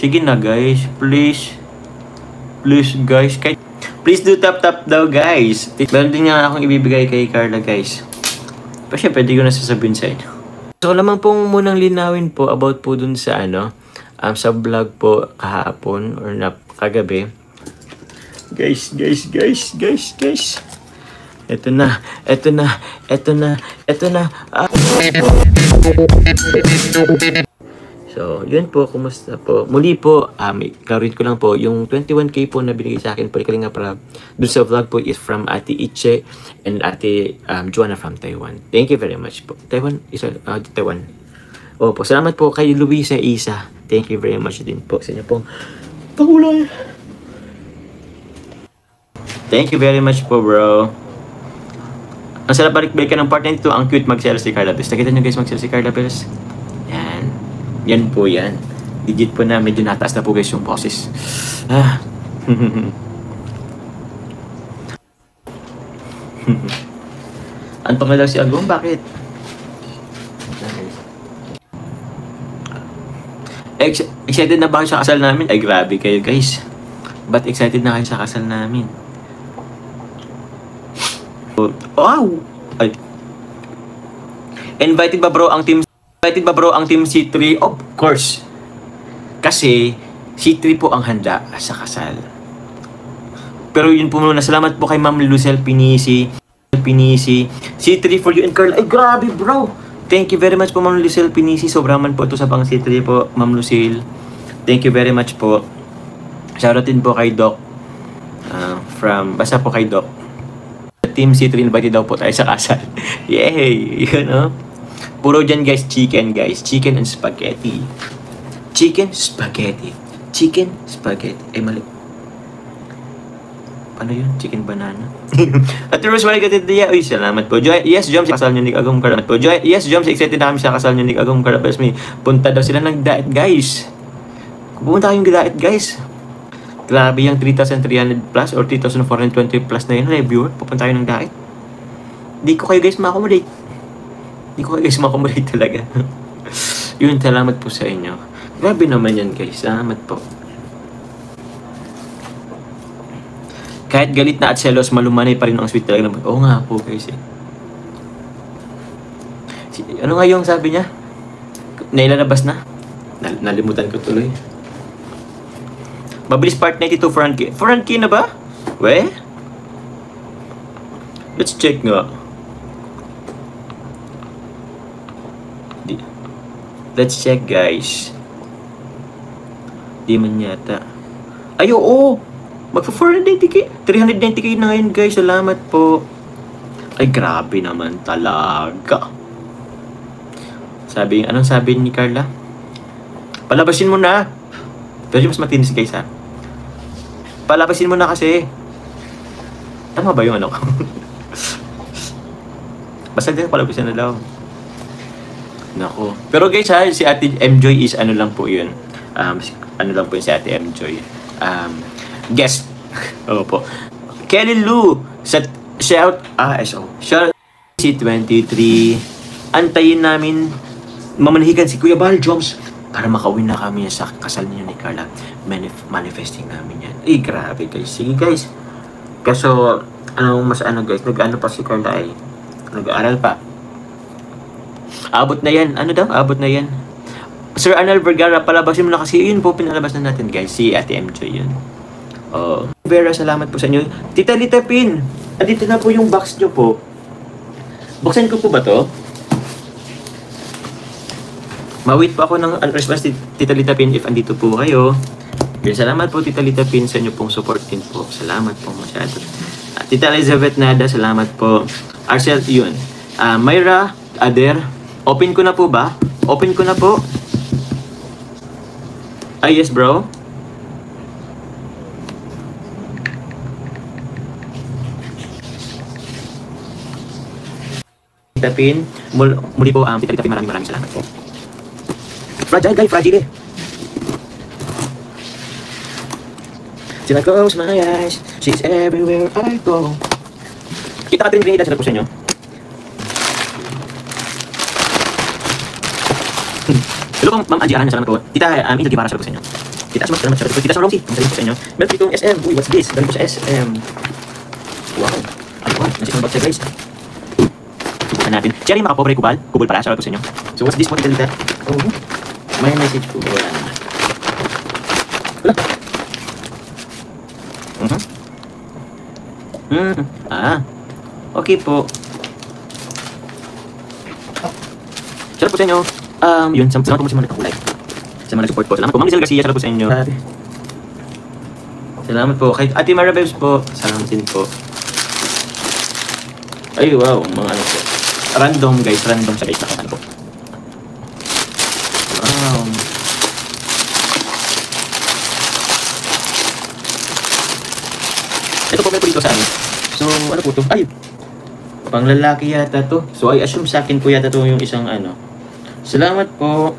Sige na guys, please. Please guys, please do tap daw guys. Meron din nga akong ibibigay kay Carla guys. Pa siya, pwede ko na sasabihin sa inyo. So lamang pong munang linawin po about po dun sa sa vlog po kahapon or kagabi. Guys. Ito na. So, yun po, kumusta po? Muli po, klarin ko lang po, yung 21K po na binigay sa akin po, Kalinga Prab, dun sa vlog po is from Ate Iche and Ate Joanna from Taiwan. Thank you very much po. Taiwan? Taiwan. Opo, salamat po kay Luisa Isa. Thank you very much din po sa inyo pong pangulay. Thank you very much po, bro. Ang sarap balik-balik ka ng part 92, ang cute mag-share si Carla Pérez. Nakita nyo guys mag-share si Carla Pérez? Yan po yan. Digit po na, medyo nataas na po guys yung boses. Antok na daw si Agong, bakit? Excited na ba kayo sa kasal namin? Ay grabe kayo guys. Ba't excited na kayo sa kasal namin? Wow! Ay. Invited ba bro ang team C3? Of course. Kasi C3 po ang handa sa kasal. Pero yun po muna. Salamat po kay Ma'am Lucel Pinisi. C3 for you and Carl. Ay grabe bro. Thank you very much po Ma'am Lucel Pinisi. Sobrang man po ito sa pang C3 po Ma'am Lucille. Thank you very much po. Shoutout din po kay Doc. Basta po kay Doc. Team C3 invited daw po tayo sa kasal. Yay! You know? Puro dyan guys, chicken and spaghetti. Chicken, spaghetti. Eh mali. Paano yun? Chicken banana. At Rose, wala gatid niya. Uy, salamat po. Yes, Joms, kasal nyo ni Agong Carla. Yes, Joms, excited na kami sa kasal nyo ni Agong Carla. Pero may punta daw sila ng diet guys. Pupunta kayong diet guys. Grabe yung 3,300 plus or 3,420 plus na yun. Reviewer, pupunta kayo ng diet. Di ko kayo guys ma-accommodate. Talaga. Yun, salamat po sa inyo. Grabe naman yan guys. Salamat po. Kahit galit na at selos, malumanay pa rin ang sweet talaga. Oo nga po guys eh. Ano nga yung sabi niya? Nailalabas na? Nalimutan ko tuloy. Mabilis part 92 400K. 400K na ba? We? Let's check nga. Let's check guys. Di man yata. Ay oo. Magpa 490K. 390K na ngayon guys. Salamat po. Ay grabe naman talaga. Anong sabi ni Carla? Palabasin mo na. Pero mas matinis guys ha. Palabasin mo na kasi. Tama ba yung ano ko? Basta din palabasin na daw. Nako. Pero guys ha, si Ate Mjoy is ano lang po yun. Ano lang po yun si Ate Mjoy. Guest. Opo. Kelly Lou. Shout C23. Antayin namin mamanahigan si Kuya Bahal Joms para makauwi na kami sa kasal niyo ni Carla. Manifesting namin yan. Eh, grabe guys. Sige guys. Kaso, guys, nag-ano pa si Carla ay nag-aaral pa. Abot na yan. Ano daw? Abot na yan. Sir Arnel Vergara, palabasin mo na kasi. Yun po, pinalabas na natin guys. Si Ate MJ yun. Oh. Vera, salamat po sa inyo. Tita Lita Pin, andito na po yung box nyo po. Buksan ko po ba to? Mawait po ako ng response Tita Lita Pin if andito po kayo. Yun, salamat po Tita Lita Pin sa inyo pong support din po. Salamat po masyado. Tita Elizabeth Nada, salamat po. Arcel, yun. Myra, Ader, open ko na po ba? Open ko na po. Ay, yes bro. Tita Pin, muli po Tita Lita Pin, maraming salamat po. Fragile guy, fragile. Sila close my eyes, she's everywhere I go. Kita Catherine Grenada, sila po sa inyo. Hello po, Ma'am Angie Arana, salamat po. Tita Angel Guevara, sila po sa inyo. Tita Asma, salamat. Shoutout po Tita Asma Rosie. Ang galing po sa inyo. Meron po itong SM. Uy, what's this? Galing po sa SM. Wow. Ano po? Nasisang box siya guys. Subukan natin. Cherry mga pobre kubal. Kubal pala. Shoutout po sa inyo. So what's this po Tita Lita? Oh, may message po. Wala naman. Wala. Okay po. Shoutout po sa inyo. Yun, salamat po sa mga nagkakulay. Sa mga nag-support po. Salamat po. Ma'am Lizelle Garcia, shoutout po sa inyo. Salamat po. Kay Ate Mara Bebs po. Salamat din po. Ay, wow. Mga ano po. Random guys. Random siya guys. Nakakano po. Wow. Ito po meron po dito sa ano. So, ano po to? Ay! Pang lalaki yata to. So, I assume sa akin po yata to yung isang ano. Salamat po.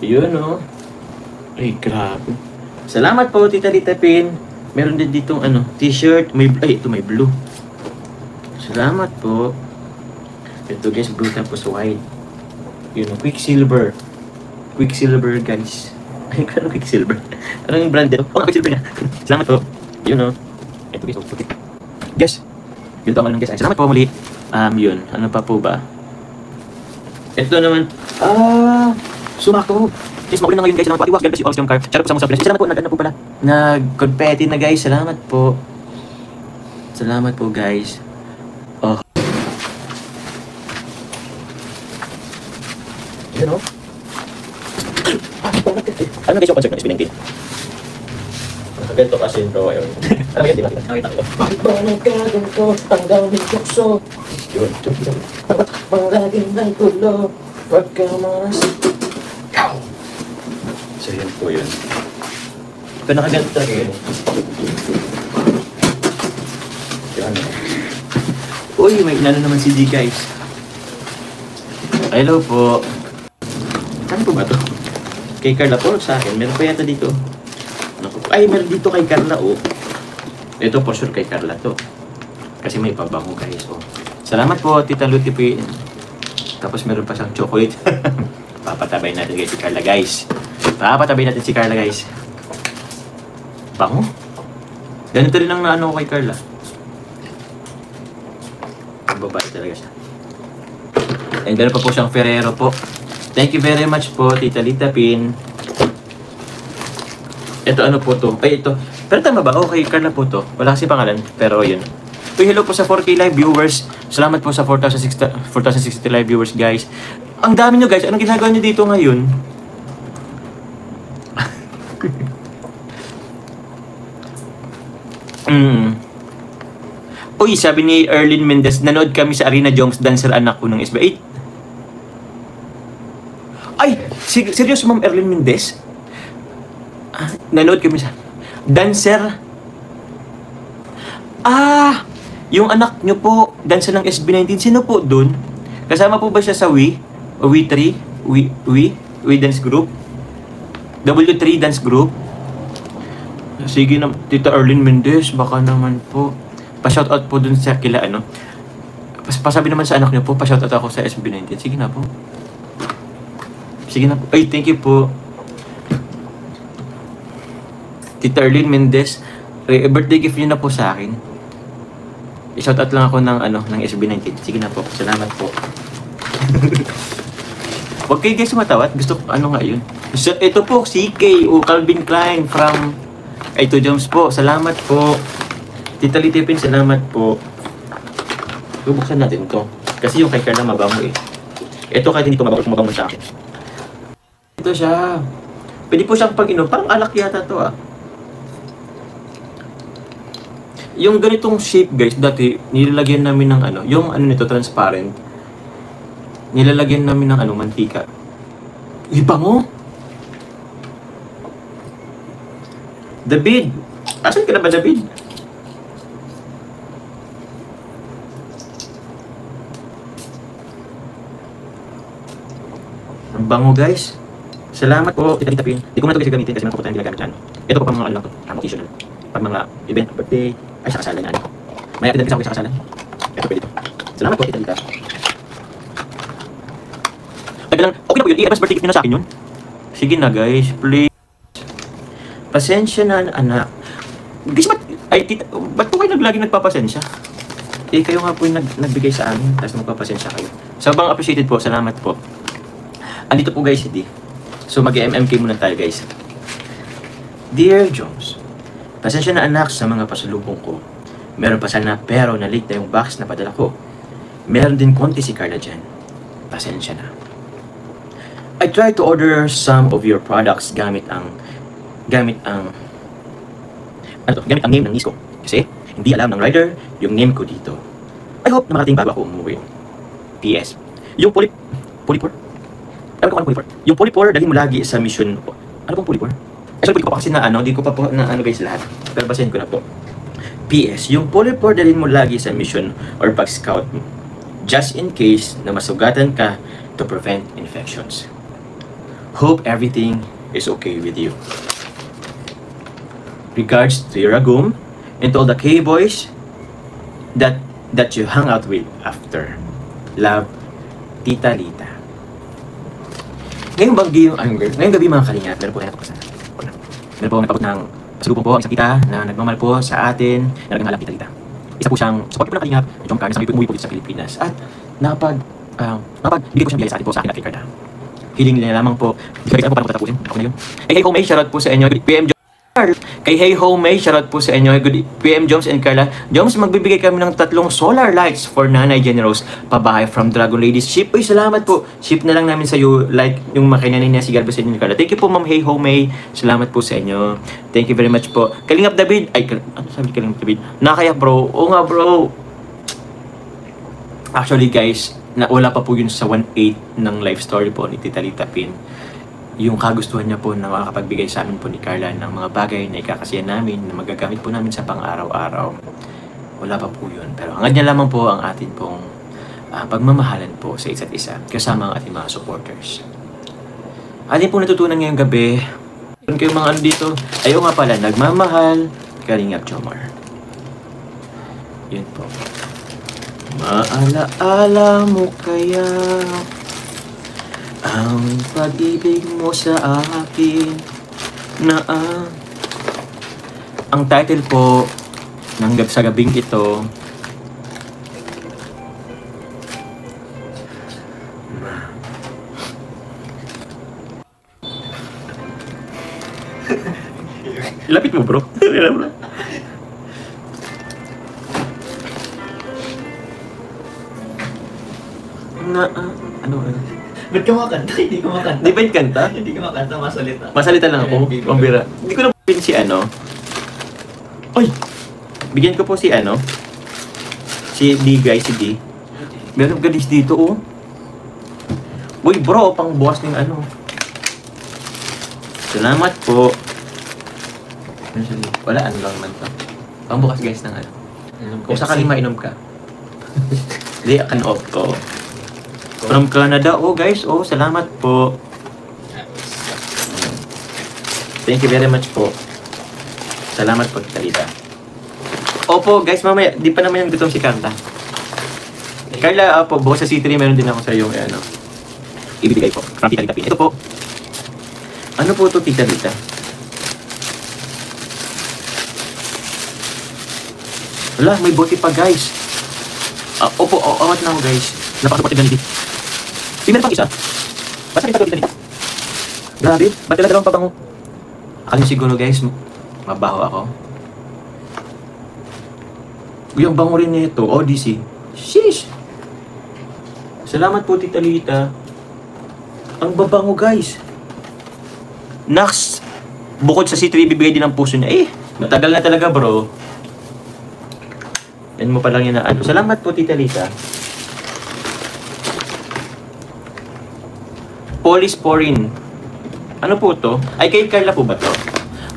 Yun o. Ay, grabe. Salamat po, Tita Lita Pin. Meron din ditong ano, t-shirt. Ay, ito may blue. Salamat po. Ito guys, blue tapos white. Yun o, Quicksilver. Quicksilver guys. Ay, ano Quicksilver? Ano yung brand dito? Oh, Quicksilver niya. Salamat po. Yun o. Ito guys, okay. Guys, yun to ang guys. Salamat po muli. Yun. Ano pa po ba? Ito naman. Sumakto. Yes, makulit na ngayon guys. Salamat po. Iwas, God bless you all, Strong Car. Charot po sa mga supplements. Salamat po. Nag-ano po pala. Nag-confetti na guys. Salamat po. Salamat po guys. Oh. You know? Ano guys yung concert ng SB19? Ganito kasi ito. Ano yan, di ba? Nakita ko. Bakit ba nagkagan ko? Tanggal ni Tukso. Yun. Malaging ng gulo. Pagka mas... So yun po yun. Pero nakaganto talaga yun. Yan. Uy, may inano naman si D guys. Hello po. Saan po ba to? Kay Carla po sa akin. Meron pa yata dito. Ay, meron dito kay Carla oh. Ito for sure kay Carla to. Kasi may pabango guys oh. Salamat po Tita Luti. Tapos meron pa siyang chocolate. Papatabay natin guys si Carla guys. Papatabay natin si Carla guys. Bango? Ganito rin ang naano ko kay Carla. Babae talaga siya. And meron pa po siyang Ferrero po. Thank you very much po Tita Lita Pin. Ito ano po to? Ay ito. Pero tama ba? Okay, Carla po to. Wala kasi pangalan. Pero yun. So hello po sa 4K live viewers. Salamat po sa 4,060 live viewers guys. Ang dami nyo guys. Anong ginagawa nyo dito ngayon? Uy, sabi ni Erlyn Mendez, nanood kami sa Arena Jones Dancer anak ko ng SB8. Ay! Seryoso Ma'am Erlyn Mendez? Nanood kami sa Dancer. Yung anak nyo po, dancer ng SB19. Sino po dun? Kasama po ba siya sa Wii? O Wii3? Wii Dance Group? W3 Dance Group? Sige na, Tita Erlyn Mendez, baka naman po. Pa-shoutout po dun sa kila ano. Pasabi naman sa anak nyo po, pa-shoutout ako sa SB19. Sige na po. Sige na po. Ay, thank you po. Tita Erlyn Mendez, birthday gift niyo na po sa akin. I-shoutout lang ako ng ano, ng SB19. Sige na po. Salamat po. Huwag kayo guys matawat. Gusto ko, ano nga yun? So, ito po, CK o Calvin Klein from Ito Jones po. Salamat po. Tita Litipin, salamat po. Bubuksan natin to. Kasi yung kay Carla mabango eh. Ito kahit hindi ko mabango sa akin. Ito siya. Pwede po siyang pag-inom. Parang alak yata to ah. Yung ganitong shape guys, dati nilalagyan namin ng ano, yung ano nito transparent. Nilalagyan namin ng ano, mantika. Iba mo? David! Asan ka na ba, David? Ang bango guys. Salamat po, Tita Pin. Hindi ko na ito kasi gamitin kasi meron po tayong ginagamit dyan. Ito po pang mga ano lang to, occasional. Pag mga event, birthday, ay sa kasalan na ano. May update kasi ako sa kasalan. Ito pwede ito. Salamat po, Tita Lita. Okay na po yun, i-advance birthday gift nyo na sa akin yun. Sige na guys, please. Pasensya na, anak. Guys, ba't po kayo lagi nagpapasensya? Eh, kayo nga po yung nagbigay sa amin, tapos magpapasensya kayo. Sobrang appreciated po, salamat po. Andito po guys, hindi. So, mag-MMK muna tayo guys. Dear Jones, pasensya na anak sa mga pasalubong ko. Meron pa sana pero na-late na yung box na padala ko. Meron din konti si Carla dyan. Pasensya na. I tried to order some of your products gamit ang name ng niece ko. Kasi hindi alam ng rider yung name ko dito. I hope na makarating bago ako umuwi. PS. Yung polypore? Alam ko anong polypore. Yung polypore, dalhin mo lagi sa mission. Ano pong polypore? Sorry, hindi ko pa kasi di ko pa po na guys lahat. Pero basahin ko na po. PS. Yung polypore, dalhin mo lagi sa mission or pag-scout. Just in case na masugatan ka to prevent infections. Hope everything is okay with you. Regards to your agum and to all the K-boys that you hung out with after. Love, Tita Lita. Ngayong gabi mga kalingap, meron po tayo natapos na. Meron po nagpapot ng pasalubong po ang isang tita na nagmamahal po sa atin na nagngalang Tita Lita. Isa po siyang support po ng kalingap, Jom Carnes, na umuwi po dito sa Pilipinas. At bigay po siyang biyaya sa atin po sa akin at kay Carla. Hiling nila lamang po. Hindi ko parang tatapusin. Ako na yun. Hey ho, may shoutout po sa inyo. PM Jones. Kay Hey Ho May, shoutout po sa inyo. Good PM Jones and Carla. Jones, magbibigay kami ng 3 solar lights for Nanay Generous. Pabahay from Dragon Ladies Ship. Uy, salamat po. Ship na lang namin sa iyo. Like yung makinanay niya si Garba sa inyo ni Carla. Thank you po Ma'am Hey Ho May. Salamat po sa inyo. Thank you very much po. Kalingap David. Ano sabi Kalingap David? Nakaya bro. Oo nga bro. Actually guys, wala pa po yun sa 1/8 ng life story po ni Tita Lita Pin. Yung kagustuhan niya po na makakapagbigay sa amin po ni Carla ng mga bagay na ikakasiya namin, na magagamit po namin sa pang-araw-araw. Wala pa po yun. Pero hangad niya lamang po ang atin pong pagmamahalan po sa isa't isa kasama ang ating mga supporters. Atin po natutunan ngayong gabi. Kung kayo mga dito, ayaw nga pala, nagmamahal, Kalingap Jomar. Yun po. Maalaala mo kaya ang pag-ibig mo sa akin na ang title po sa gabing ito lapit mo bro. Ba't ka makanta? Hindi ko makanta. Di ba yung kanta? Hindi ko makanta, masalita. Masalita lang ako, pambira. Hindi ko na pin si Ay! Bigyan ko po si si D guys, si D. Meron galis dito oh. Uy bro, pang bukas ng Salamat po. Wala, lang man to. Pang bukas guys ng Kung sakaling mainom ka. Hindi, off ko. From Canada, guys, salamat po. Thank you very much po. Salamat po, Tita Lita. Opo, guys, mamaya, di pa naman yung gutom si Carla. Carla, bukas sa C3, meron din ako sa yung, ibibigay po. From Tita Lita Pin. Ito po. Ano po ito, Tita Lita? Wala, may bote pa, guys. Opo, awat na ako, guys. Napakasuportive na nito. Meron pang isa. Basta rin pag-ulit na nito. Grabe, ba't kailan dalawang pabango? Akala siguro guys, mabaho ako. Yung bango rin nito, Odyssey. Sheesh! Salamat po Tita Lita. Ang babango guys. Nax, bukod sa C3, bibigay din ang puso niya. Matagal na talaga bro. Yan mo pa lang yan na Salamat po Tita Lita. Polysporin. Ano po to? Ay, kay Carla po ba to?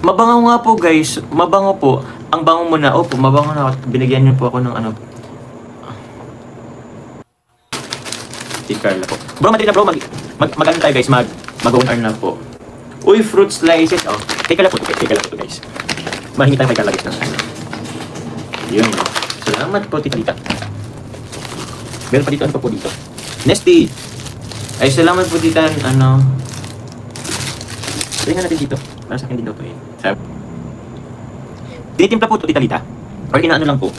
Mabango nga po guys. Mabango po. Ang bango mo na. Opo, mabango na. Binigyan niyo po ako ng Si Carla po. Bro, madali na bro. Mag-ano tayo guys. Mag-own na po. Uy, fruit slices. Kay Carla po to. Kay Carla po to guys. Mahingi tayo kay Carla guys. Yun. Salamat po, Tita Lita. Meron pa dito. Ano pa po dito? Nesty. Ay, salamat po Tita, Try nga natin dito. Para sa akin din daw to eh. Sabi. Tinitimpla po ito, Tita Lita. Or inaano lang po.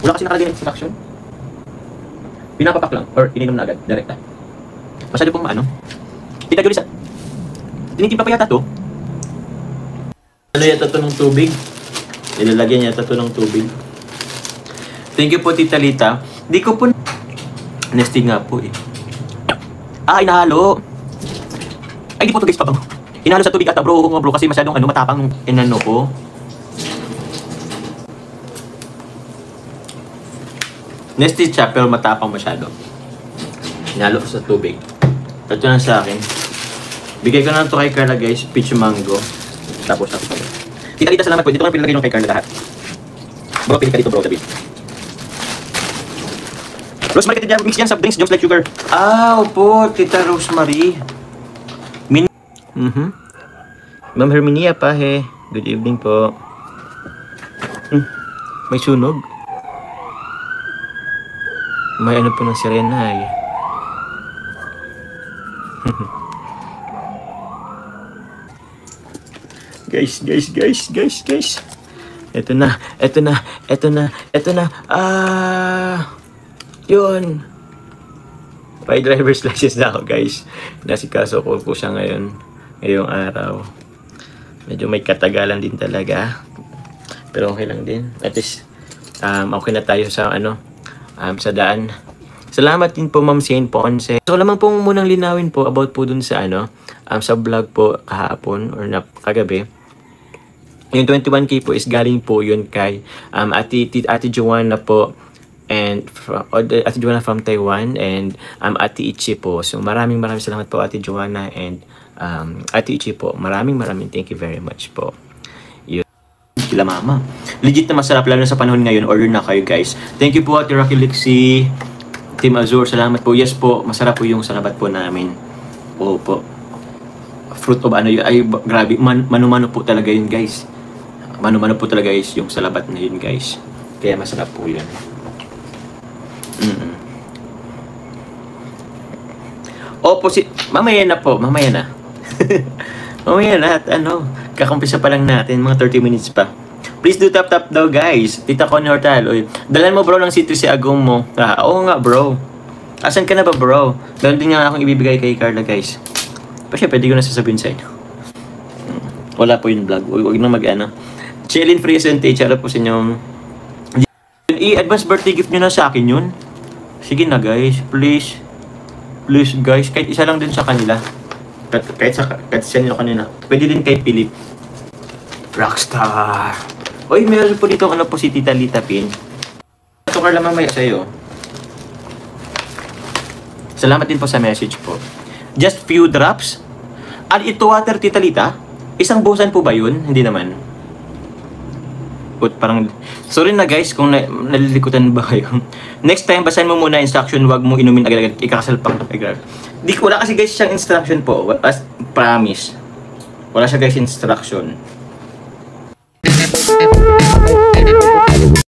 Wala kasi nakalagay ng instruction. Pinapapak lang. Or ininom na agad. Direkta. Masyado pong maano. Tita Julissa. Tinitimpla pa yata to. Ano yata to ng tubig? Nilalagyan yata to ng tubig. Thank you po, Tita Lita. Di ko po... Nesting nga po eh. Ah, inahalo. Ay, di po to guys, pabango. Inahalo sa tubig ata bro. Oo nga bro, kasi masyadong matapang inano ko. Nested siya, pero matapang masyado. Inahalo ko sa tubig. Ito na sa akin. Bigay ko na to kay Carla guys, peach mango. Tapos ako. Tita Lita, salamat po. Dito ko na pinilagay yung kay Carla lahat. Bro, pili ka dito bro, David. Rosemary, Tita mix yan sa drinks, just like sugar. Ah, opo, Tita Rosemary. Ma'am Herminia pa he. Good evening po. May sunog. May ano po ng sirena eh. Guys. Ito na. Yun. May driver's license na ako guys. Nasikaso ko po siya ngayong araw. Medyo may katagalan din talaga. Pero okay lang din. At least, okay na tayo sa sa daan. Salamat din po Ma'am Saint Ponce. So lamang pong munang linawin po about po dun sa sa vlog po kahapon or kagabi. Yung 21K po is galing po yun kay Ate Joanna po. And Ate Joanna from Taiwan and Ate Ichi po. So maraming salamat po Ate Joanna and Ate Ichi po. Maraming thank you very much po. Yun. Kila mama. Legit na masarap lalo sa panahon ngayon. Order na kayo guys. Thank you po Ate Rocky Lixie, Team Azur. Salamat po. Yes po. Masarap po yung salabat po namin. Po. Fruit of yun. Ay grabe. Mano-mano po talaga yun guys. Mano-mano po talaga guys yung salabat na yun guys. Kaya masarap po yun. Opposite. Mamaya na. Mamaya na at kakampisa pa lang natin, mga 30 minutes pa. Please do tap daw guys. Tita Connie Hortal. Oy, dalan mo bro ng citrus si Agong mo. Oo nga bro. Asan ka na ba bro? Dalan din nga akong ibibigay kay Carla guys. Pa siya, pwede ko na sasabihin sa inyo. Wala po yung vlog. Huwag na Chillin Free SNT. Charot po sa inyong i-advance birthday gift nyo na sa akin yun. Sige na guys, please guys, kahit isa lang din sa kanila. Kahit sa inyo kanina. Pwede din kay Philip. Rockstar. Oy, meron po dito po si Tita Lita Pin. Ito Carla mamaya sa'yo. Salamat din po sa message po. Just few drops. Ito water Tita Lita? Isang busan po ba yun? Hindi naman. Parang sorry na guys kung nalilikutan ba kayo. Next time basahin mo muna instruction, wag mo inumin agad-agad, ikakasal pang agad. Wala kasi guys siyang instruction po, as promise. Wala siya guys instruction.